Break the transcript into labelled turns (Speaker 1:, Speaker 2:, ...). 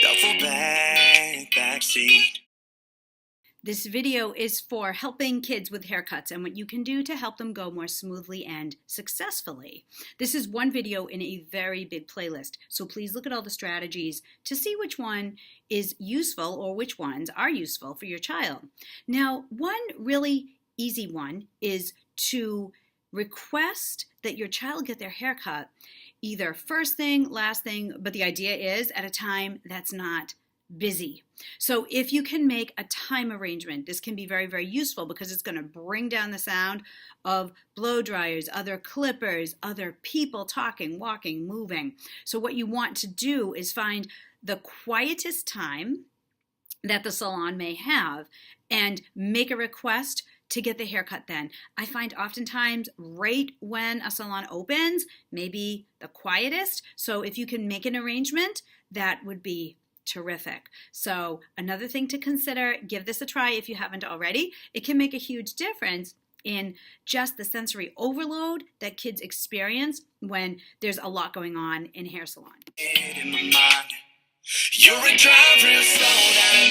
Speaker 1: Duffel bag, backseat.
Speaker 2: This video is for helping kids with haircuts and what you can do to help them go more smoothly and successfully. This is one video in a very big playlist, so please look at all the strategies to see which one is useful or which ones are useful for your child. Now, one really easy one is to request that your child get their haircut either first thing, last thing, but the idea is at a time that's not busy. So if you can make a time arrangement, this can be very, very useful because it's going to bring down the sound of blow dryers, other clippers, other people talking, walking, moving. So what you want to do is find the quietest time that the salon may have and make a request to get the haircut then. I find oftentimes right when a salon opens, maybe the quietest. So if you can make an arrangement, that would be terrific. So another thing to consider, give this a try if you haven't already. It can make a huge difference in just the sensory overload that kids experience when there's a lot going on in a hair salon.
Speaker 1: You're a drive real slow.